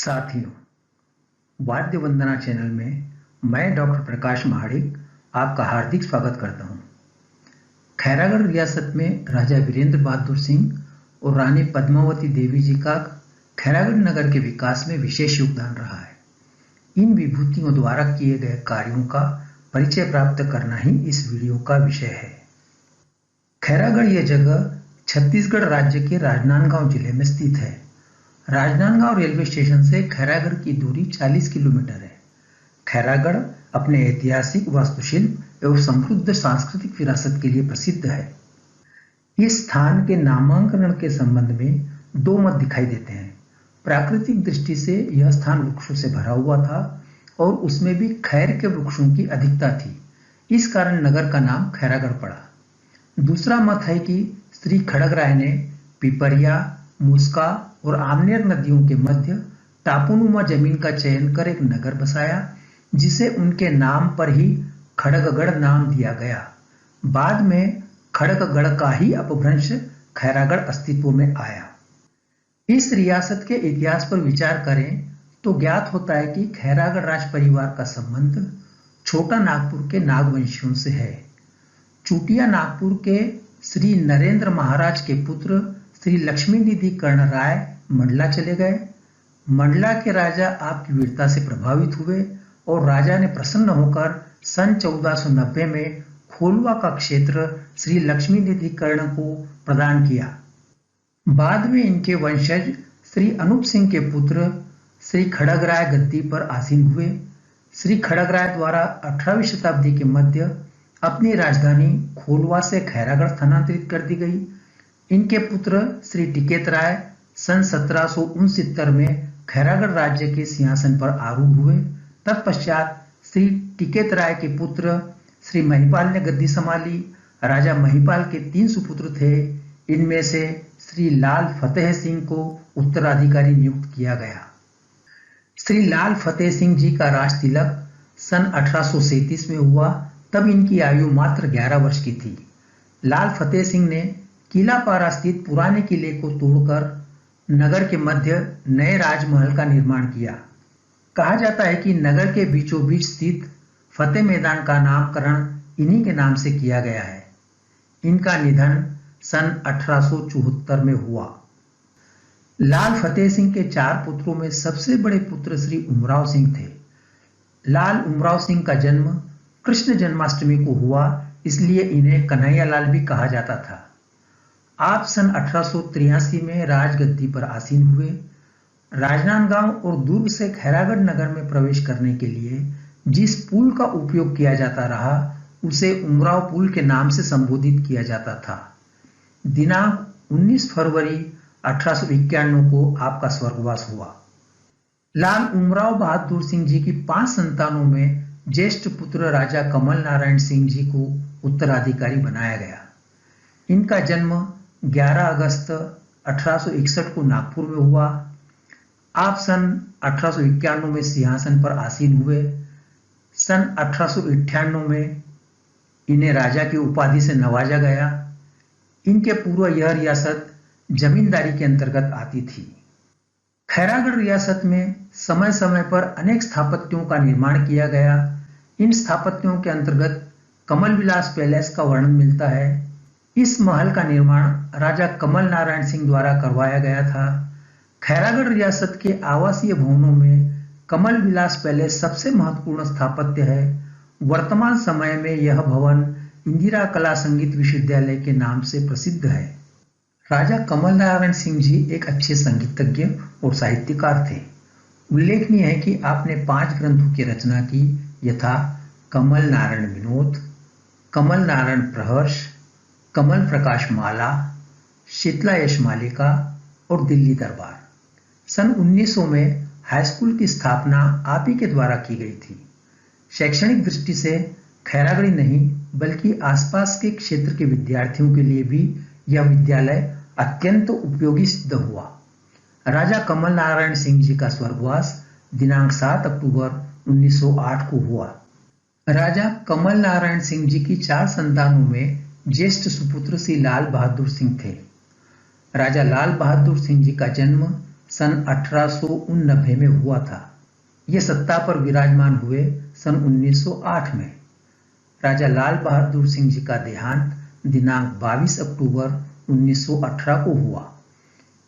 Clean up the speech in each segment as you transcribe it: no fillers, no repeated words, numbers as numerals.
साथियों, वाद्य वंदना चैनल में मैं डॉक्टर प्रकाश महाडिक आपका हार्दिक स्वागत करता हूं। खैरागढ़ रियासत में राजा वीरेंद्र बहादुर सिंह और रानी पद्मावती देवी जी का खैरागढ़ नगर के विकास में विशेष योगदान रहा है। इन विभूतियों द्वारा किए गए कार्यों का परिचय प्राप्त करना ही इस वीडियो का विषय है। खैरागढ़ यह जगह छत्तीसगढ़ राज्य के राजनांदगांव जिले में स्थित है। राजनांदगांव रेलवे स्टेशन से खैरागढ़ की दूरी 40 किलोमीटर है। खैरागढ़ अपने ऐतिहासिक वास्तुशिल्प एवं समृद्ध सांस्कृतिक विरासत के लिए प्रसिद्ध है। इस स्थान के नामांकन के संबंध में दो मत दिखाई देते हैं। प्राकृतिक दृष्टि से यह स्थान वृक्षों से भरा हुआ था और उसमें भी खैर के वृक्षों की अधिकता थी, इस कारण नगर का नाम खैरागढ़ पड़ा। दूसरा मत है कि श्री खड़गराय ने पिपरिया, मुस्का और आमनेर नदियों के मध्य टापुनुमा जमीन का चयन कर एक नगर बसाया, जिसे उनके नाम पर ही खड़गगढ़ नाम दिया गया। बाद में खड़गगढ़ का ही अपभ्रंश खैरागढ़ अस्तित्व में आया। इस रियासत के इतिहास पर विचार करें तो ज्ञात होता है कि खैरागढ़ राज परिवार का संबंध छोटा नागपुर के नागवंशियों से है। चूटिया नागपुर के श्री नरेंद्र महाराज के पुत्र श्री लक्ष्मी निधि कर्ण राय मंडला चले गए। मंडला के राजा आपकी वीरता से प्रभावित हुए और राजा ने प्रसन्न होकर सन 1490 में खोलवा का क्षेत्र श्री लक्ष्मी निधि कर्ण को प्रदान किया। बाद में इनके वंशज श्री अनूप सिंह के पुत्र श्री खड़गराय गद्दी पर आसीन हुए। श्री खड़गराय द्वारा 18वीं शताब्दी के मध्य अपनी राजधानी खोलवा से खैरागढ़ स्थानांतरित कर दी गई। इनके पुत्र श्री टिकेत राय सन 1769 में खैरागढ़ राज्य के सिंहासन पर आरूढ़ हुए। तत्पश्चात श्री टिकेत राय के पुत्र श्री महिपाल ने गद्दी संभाली। राजा महिपाल के 3 सुपुत्र थे। इनमें से श्री लाल फतेह सिंह को उत्तराधिकारी नियुक्त किया गया। श्री लाल फतेह सिंह जी का राज तिलक सन 1837 में हुआ, तब इनकी आयु मात्र 11 वर्ष की थी। लाल फतेह सिंह ने किलापारा स्थित पुराने किले को तोड़कर नगर के मध्य नए राजमहल का निर्माण किया। कहा जाता है कि नगर के बीचों बीच स्थित फतेह मैदान का नामकरण इन्हीं के नाम से किया गया है। इनका निधन सन 1874 में हुआ। लाल फतेह सिंह के 4 पुत्रों में सबसे बड़े पुत्र श्री उमराव सिंह थे। लाल उमराव सिंह का जन्म कृष्ण जन्माष्टमी को हुआ, इसलिए इन्हें कन्हैया लाल भी कहा जाता था। आप सन 1883 में राजगद्दी पर आसीन हुए। राजनांदगांव और दुर्ग से खैरागढ़ नगर में प्रवेश करने के लिए जिस पुल का उपयोग किया जाता रहा, उसे उमराव पुल के नाम से संबोधित किया जाता था। दिनांक 19 फरवरी 1891 को आपका स्वर्गवास हुआ। लाल उमराव बहादुर सिंह जी की 5 संतानों में ज्येष्ठ पुत्र राजा कमल नारायण सिंह जी को उत्तराधिकारी बनाया गया। इनका जन्म 11 अगस्त 1861 को नागपुर में हुआ। आप सन 1891 में सिंहासन पर आसीन हुए। सन 1898 में इन्हें राजा की उपाधि से नवाजा गया। इनके पूर्व यह रियासत जमींदारी के अंतर्गत आती थी। खैरागढ़ रियासत में समय समय पर अनेक स्थापत्यों का निर्माण किया गया। इन स्थापत्यों के अंतर्गत कमल विलास पैलेस का वर्णन मिलता है। इस महल का निर्माण राजा कमल नारायण सिंह द्वारा करवाया गया था। खैरागढ़ रियासत के आवासीय भवनों में कमल विलास पैलेस सबसे महत्वपूर्ण स्थापत्य है। वर्तमान समय में यह भवन इंदिरा कला संगीत विश्वविद्यालय के नाम से प्रसिद्ध है। राजा कमल नारायण सिंह जी एक अच्छे संगीतज्ञ और साहित्यकार थे। उल्लेखनीय है कि आपने 5 ग्रंथों की रचना की, यथा कमल नारायण विनोद, कमल नारायण प्रहर्ष, कमल प्रकाश माला, शीतला यश मालिका और दिल्ली दरबार। सन 1900 में हाईस्कूल की स्थापना आप ही के द्वारा की गई थी। शैक्षणिक दृष्टि से खैरागढ़ नहीं बल्कि आसपास के क्षेत्र के विद्यार्थियों के लिए भी यह विद्यालय अत्यंत उपयोगी सिद्ध हुआ। राजा कमल नारायण सिंह जी का स्वर्गवास दिनांक 7 अक्टूबर 1908 को हुआ। राजा कमल नारायण सिंह जी की 4 संतानों में ज्येष्ठ सुपुत्र श्री लाल बहादुर सिंह थे। राजा लाल बहादुर सिंह जी का जन्म सन 1889 में हुआ था। ये सत्ता पर विराजमान हुए सन 1908 में। राजा लाल बहादुर सिंह जी का देहांत दिनांक 22 अक्टूबर 1918 को हुआ।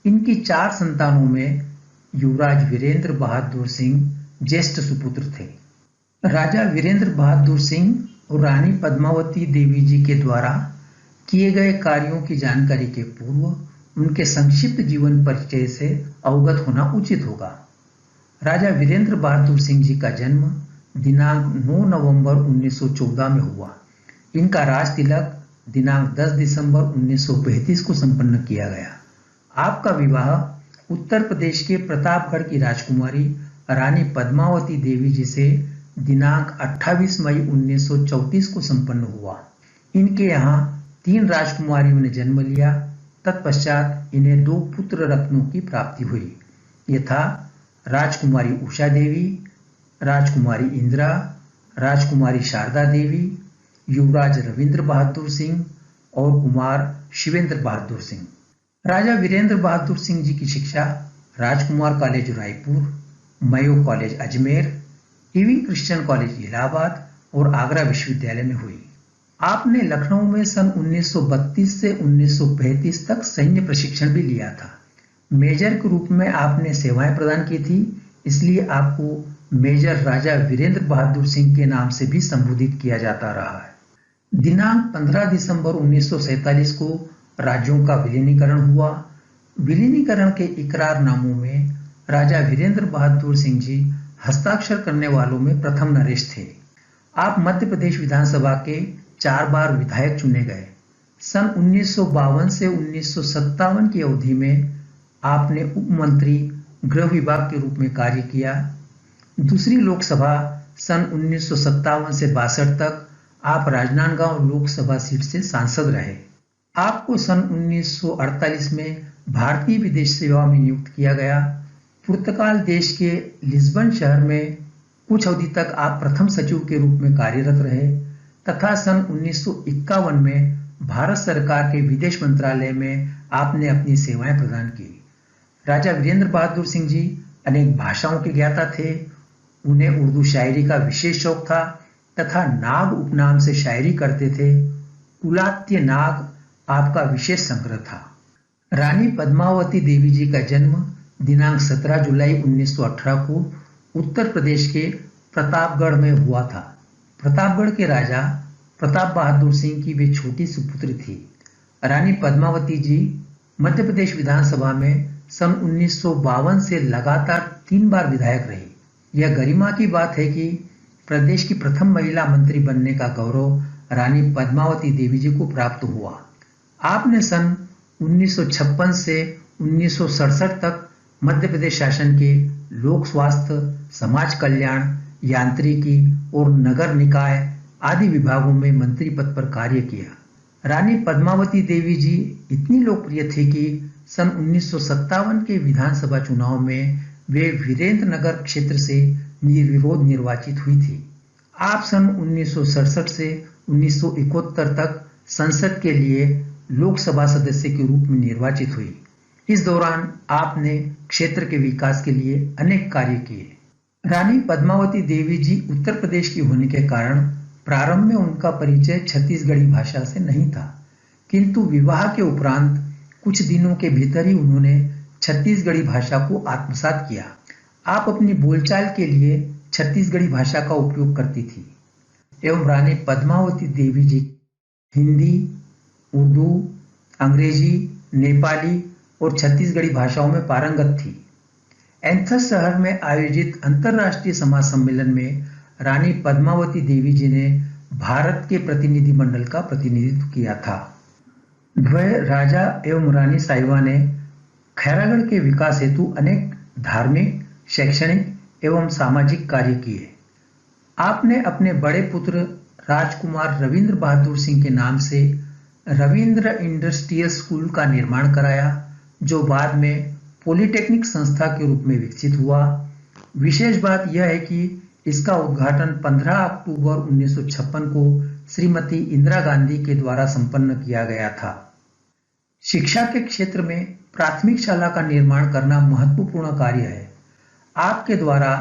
इनकी 4 संतानों में युवराज वीरेंद्र बहादुर सिंह ज्येष्ठ सुपुत्र थे। राजा वीरेंद्र बहादुर सिंह और रानी पद्मावती देवी जी के द्वारा किए गए कार्यों की जानकारी के पूर्व उनके संक्षिप्त जीवन परिचय से अवगत होना उचित होगा। राजा वीरेंद्र बहादुर सिंह जी का जन्म दिनांक 9 नवंबर 1914 में हुआ। इनका राज तिलक दिनांक 10 दिसंबर 1935 को संपन्न किया गया। आपका विवाह उत्तर प्रदेश के प्रतापगढ़ की राजकुमारी रानी पद्मावती देवी जी से दिनांक 28 मई 1934 को संपन्न हुआ। इनके यहाँ 3 राजकुमारियों ने जन्म लिया। तत्पश्चात इन्हें 2 पुत्र रत्नों की प्राप्ति हुई, यथा राजकुमारी उषा देवी, राजकुमारी इंदिरा, राजकुमारी शारदा देवी, युवराज रविंद्र बहादुर सिंह और कुमार शिवेंद्र बहादुर सिंह। राजा वीरेंद्र बहादुर सिंह जी की शिक्षा राजकुमार college Raipur, Mayo college Ajmer, Ewing Christian college Allahabad और आगरा विश्वविद्यालय में हुई। आपने लखनऊ में सन 1932 से 1935 तक सैन्य प्रशिक्षण भी लिया था। मेजर के रूप में आपने सेवाएं प्रदान की थी, इसलिए आपको मेजर राजा वीरेंद्र बहादुर सिंह के नाम से भी संबोधित किया जाता रहा है। दिनांक 15 दिसंबर 1947 को राज्यों का विलीनीकरण हुआ। विलीनीकरण के इकरारनामों में राजा वीरेंद्र बहादुर सिंह जी हस्ताक्षर करने वालों में प्रथम नरेश थे। आप मध्य प्रदेश विधानसभा के 4 बार विधायक चुने गए। सन 1952 से 1957 की अवधि में आपने उप मंत्री गृह विभाग के रूप में कार्य किया। दूसरी लोकसभा सन 1957 से 62 तक आप राजनांदगांव लोकसभा सीट से सांसद रहे। आपको सन 1948 में भारतीय विदेश सेवा में नियुक्त किया गया। पुर्तगाल देश के लिस्बन शहर में कुछ अवधि तक आप प्रथम सचिव के रूप में कार्यरत रहे तथा सन 1951 में भारत सरकार के विदेश मंत्रालय में आपने अपनी सेवाएं प्रदान की। राजा वीरेंद्र बहादुर सिंह जी अनेक भाषाओं के ज्ञाता थे। उन्हें उर्दू शायरी का विशेष शौक था तथा नाग उपनाम से शायरी करते थे। कुलात्य नाग आपका विशेष संग्रह था। रानी पद्मावती देवी जी का जन्म दिनांक 17 जुलाई 1918 को उत्तर प्रदेश के प्रतापगढ़ में हुआ था। प्रतापगढ़ के राजा प्रताप बहादुर सिंह की वे छोटी सुपुत्री थी। रानी पद्मावती जी मध्य प्रदेश विधानसभा में सन 1952 से लगातार 3 बार विधायक रही। यह गरिमा की बात है कि प्रदेश की प्रथम महिला मंत्री बनने का गौरव रानी पद्मावती देवी जी को प्राप्त हुआ। आपने सन 1956 से 1967 तक मध्य प्रदेश शासन के लोक स्वास्थ्य, समाज कल्याण, यांत्रिकी और नगर निकाय आदि विभागों में मंत्री पद पर कार्य किया। रानी पद्मावती देवी जी इतनी लोकप्रिय थी कि सन 1957 के विधानसभा चुनाव में वे वीरेंद्र नगर क्षेत्र से निर्विरोध निर्वाचित हुई थी। आप सन 1967 से 1971 तक संसद के लिए लोकसभा सदस्य के रूप में निर्वाचित हुई। इस दौरान आपने क्षेत्र के विकास के लिए अनेक कार्य किए। रानी पद्मावती देवी जी उत्तर प्रदेश की होने के कारण प्रारंभ में उनका परिचय छत्तीसगढ़ी भाषा से नहीं था, किंतु विवाह के उपरांत कुछ दिनों के भीतर ही उन्होंने छत्तीसगढ़ी भाषा को आत्मसात किया। आप अपनी बोलचाल के लिए छत्तीसगढ़ी भाषा का उपयोग करती थी एवं रानी पद्मावती देवी जी हिंदी, उर्दू, अंग्रेजी, नेपाली और छत्तीसगढ़ी भाषाओं में पारंगत थी। एंथस शहर में आयोजित अंतर्राष्ट्रीय समाज सम्मेलन में रानी पद्मावती देवी जी ने भारत के प्रतिनिधि मंडल का प्रतिनिधित्व किया था। द्वय राजा एवं रानी साहिबा ने खैरागढ़ के विकास हेतु अनेक धार्मिक, शैक्षणिक एवं सामाजिक कार्य किए। आपने अपने बड़े पुत्र राजकुमार रविंद्र बहादुर सिंह के नाम से रविंद्र इंडस्ट्रियल स्कूल का निर्माण कराया, जो बाद में पॉलिटेक्निक संस्था के रूप में विकसित हुआ। विशेष बात यह है कि इसका उद्घाटन 15 अक्टूबर 1956 को श्रीमती इंदिरा गांधी के द्वारा संपन्न किया गया था। शिक्षा के क्षेत्र में प्राथमिक शाला का निर्माण करना महत्वपूर्ण कार्य है। आपके द्वारा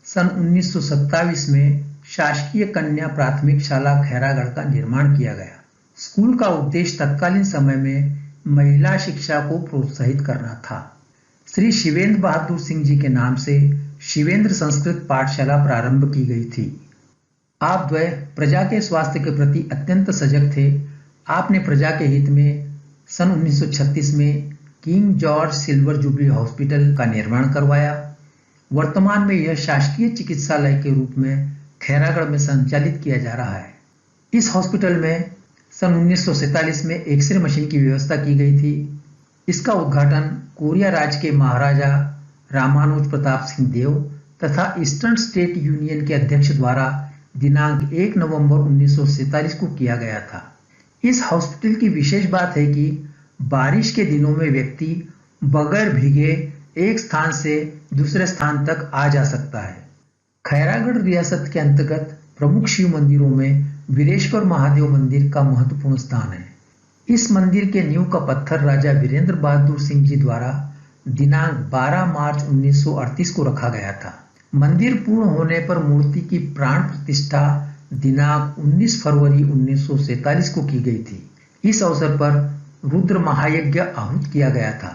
सन 1927 में शासकीय कन्या प्राथमिक शाला खैरागढ़ का निर्माण किया गया। स्कूल का उद्देश्य तत्कालीन समय में महिला शिक्षा को प्रोत्साहित करना था। श्री शिवेंद्र बहादुर सिंह जी के नाम से शिवेंद्र संस्कृत पाठशाला प्रारंभ की गई थी। आप द्वय प्रजा के स्वास्थ्य के प्रति अत्यंत सजग थे। आपने प्रजा के हित में सन 1936 में king George silver jubilee hospital का निर्माण करवाया। वर्तमान में यह शासकीय चिकित्सालय के रूप में खैरागढ़ में संचालित किया जा रहा है। इस हॉस्पिटल में सन 1947 में एक्सरे मशीन की व्यवस्था की गई थी। इसका उद्घाटन कोरिया राज्य के महाराजा रामानुज प्रताप सिंह देव तथा ईस्टर्न स्टेट यूनियन के अध्यक्ष द्वारा दिनांक 1 नवंबर 1947 को किया गया था। इस हॉस्पिटल की विशेष बात है कि बारिश के दिनों में व्यक्ति बगैर भीगे एक स्थान से दूसरे स्थान तक आ जा सकता है। खैरागढ़ रियासत के अंतर्गत प्रमुख शिव मंदिरों में वीरेश्वर महादेव मंदिर का महत्वपूर्ण स्थान है। इस मंदिर के नींव का पत्थर राजा वीरेंद्र बहादुर सिंह जी द्वारा दिनांक 12 मार्च 1938 को रखा गया था। मंदिर पूर्ण होने पर मूर्ति की प्राण प्रतिष्ठा दिनांक 19 फरवरी 1947 को की गई थी। इस अवसर पर रुद्र महायज्ञ आहूत किया गया था।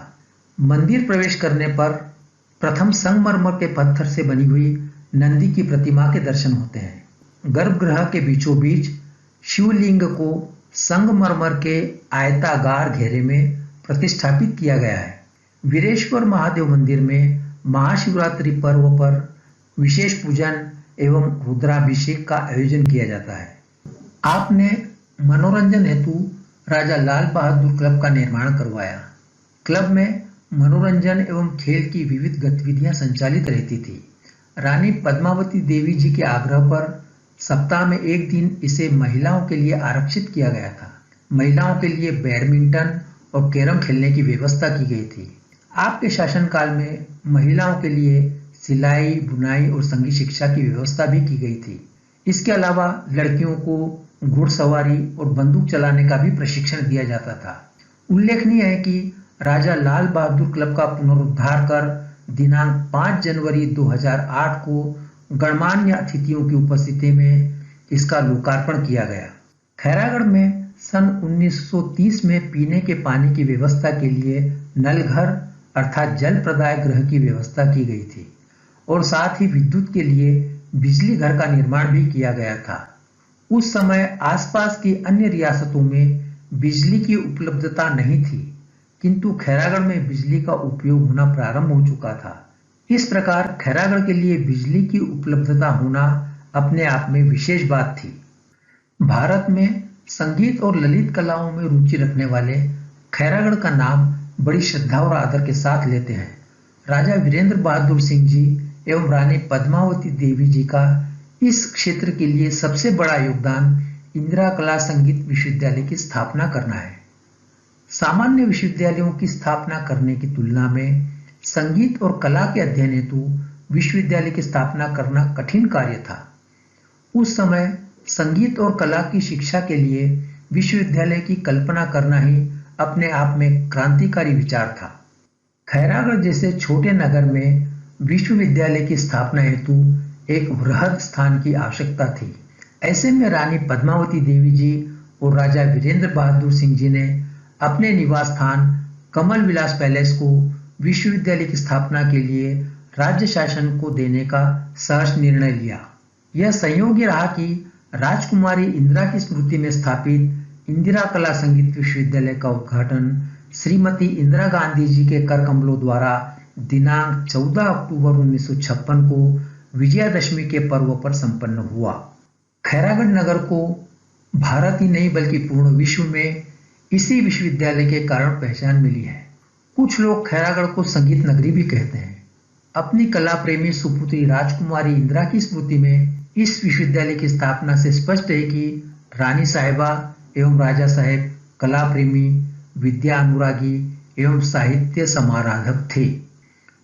मंदिर प्रवेश करने पर प्रथम संगमरमर के पत्थर से बनी हुई नंदी की प्रतिमा के दर्शन होते हैं। गर्भगृह के बीचों बीच शिवलिंग को संगमरमर के आयताकार घेरे में प्रतिष्ठापित किया गया है। वीरेश्वर महादेव मंदिर में महाशिवरात्रि पर्व पर विशेष पूजन एवं रुद्राभिषेक का आयोजन किया जाता है। आपने मनोरंजन हेतु राजा लाल बहादुर क्लब का निर्माण करवाया। क्लब में मनोरंजन एवं खेल की विविध गतिविधियां संचालित रहती थी। रानी पद्मावती देवी जी के आग्रह पर सप्ताह में एक दिन इसे महिलाओं के लिए आरक्षित किया गया था। महिलाओं के लिए बैडमिंटन और कैरम खेलने की व्यवस्था की गई थी। आपके शासनकाल में महिलाओं के लिए सिलाई, बुनाई और संगीत शिक्षा की व्यवस्था भी की गई थी। इसके अलावा लड़कियों को घुड़सवारी और बंदूक चलाने का भी प्रशिक्षण दिया जाता था। उल्लेखनीय है कि राजा लाल बहादुर क्लब का पुनरुद्धार कर दिनांक 5 जनवरी 2008 को गणमान्य अतिथियों की उपस्थिति में इसका लोकार्पण किया गया। खैरागढ़ में सन 1930 में पीने के पानी की व्यवस्था के लिए नलघर अर्थात जल प्रदाय गृह की व्यवस्था की गई थी और साथ ही विद्युत के लिए बिजली घर का निर्माण भी किया गया था। उस समय आसपास की अन्य रियासतों में बिजली की उपलब्धता नहीं थी, किंतु खैरागढ़ में बिजली का उपयोग होना प्रारंभ हो चुका था। इस प्रकार खैरागढ़ के लिए बिजली की उपलब्धता होना अपने आप में विशेष बात थी। भारत में संगीत और ललित कलाओं में रुचि रखने वाले खैरागढ़ का नाम बड़ी श्रद्धा और आदर के साथ लेते हैं। राजा वीरेंद्र बहादुर सिंह जी एवं रानी पद्मावती देवी जी का इस क्षेत्र के लिए सबसे बड़ा योगदान इंदिरा कला संगीत विश्वविद्यालय की स्थापना करना है। सामान्य विश्वविद्यालयों की स्थापना करने की तुलना में संगीत और कला के अध्ययन हेतु विश्वविद्यालय की स्थापना करना कठिन कार्य था। उस समय संगीत और कला की शिक्षा के लिए विश्वविद्यालय की कल्पना करना ही अपने आप में क्रांतिकारी विचार था। खैरागढ़ जैसे छोटे नगर में विश्वविद्यालय की स्थापना हेतु एक वृहद स्थान की आवश्यकता थी। ऐसे में रानी पद्मावती देवी जी और राजा वीरेंद्र बहादुर सिंह जी ने अपने निवास स्थान कमल विलास पैलेस को विश्वविद्यालय की स्थापना के लिए राज्य शासन को देने का सहर्ष निर्णय लिया। यह संयोग रहा कि राजकुमारी इंदिरा की स्मृति में स्थापित इंदिरा कला संगीत विश्वविद्यालय का उद्घाटन श्रीमती इंदिरा गांधी जी के कर कमलों द्वारा दिनांक 14 अक्टूबर 1956 को विजयादशमी के पर्व पर संपन्न हुआ। खैरागढ़ नगर को भारत ही नहीं बल्कि पूर्ण विश्व में इसी विश्वविद्यालय के कारण पहचान मिली है। कुछ लोग खैरागढ़ को संगीत नगरी भी कहते हैं। अपनी कला प्रेमी सुपुत्री राजकुमारी इंदिरा की स्मृति में इस विश्वविद्यालय की स्थापना से स्पष्ट है कि रानी साहिबा एवं राजा साहेब कला प्रेमी, विद्या अनुरागी एवं साहित्य समाराधक थे।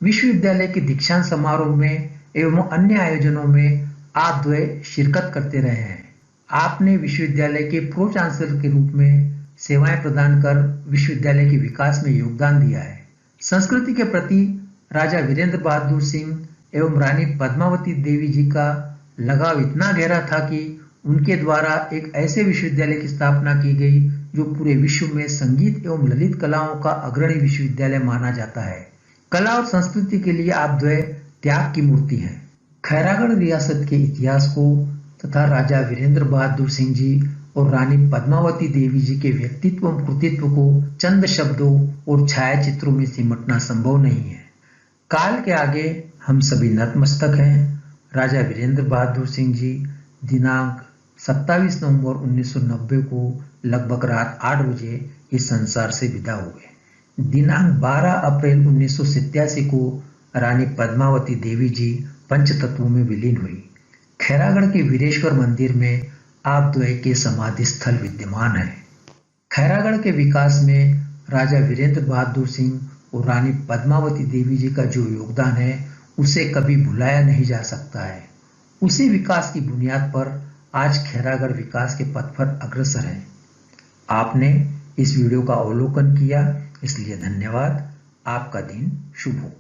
विश्वविद्यालय के दीक्षांत समारोह में एवं अन्य आयोजनों में आप द्वय शिरकत करते रहे हैं। आपने विश्वविद्यालय के प्रो चांसलर के रूप में सेवाएं प्रदान कर विश्वविद्यालय के विकास में योगदान दिया है। संस्कृति के प्रति राजा वीरेंद्र बहादुर सिंह एवं रानी पद्मावती देवी जी का लगाव इतना गहरा था कि उनके द्वारा एक ऐसे विश्वविद्यालय की स्थापना की गई जो पूरे विश्व में संगीत एवं ललित कलाओं का अग्रणी विश्वविद्यालय माना जाता है। कला और संस्कृति के लिए आप द्वय त्याग की मूर्ति हैं। खैरागढ़ रियासत के इतिहास को तथा राजा वीरेंद्र बहादुर सिंह जी और रानी पद्मावती देवी जी के व्यक्तित्व और कृतित्व को चंद शब्दों और छायाचित्रों में सिमटना संभव नहीं है। काल के आगे हम सभी नतमस्तक हैं। राजा वीरेंद्र बहादुर सिंह जी दिनांक 27 नवंबर 1990 को लगभग रात 8 बजे इस संसार से विदा हुए। दिनांक 12 अप्रैल 1987 को रानी पद्मावती देवी जी पंचतत्वों में विलीन हुई। खैरागढ़ के वीरेश्वर मंदिर में आप द्वय के समाधि स्थल विद्यमान है। खैरागढ़ के विकास में राजा वीरेंद्र बहादुर सिंह और रानी पद्मावती देवी जी का जो योगदान है उसे कभी भुलाया नहीं जा सकता है। उसी विकास की बुनियाद पर आज खैरागढ़ विकास के पथ पर अग्रसर है। आपने इस वीडियो का अवलोकन किया इसलिए धन्यवाद। आपका दिन शुभ हो।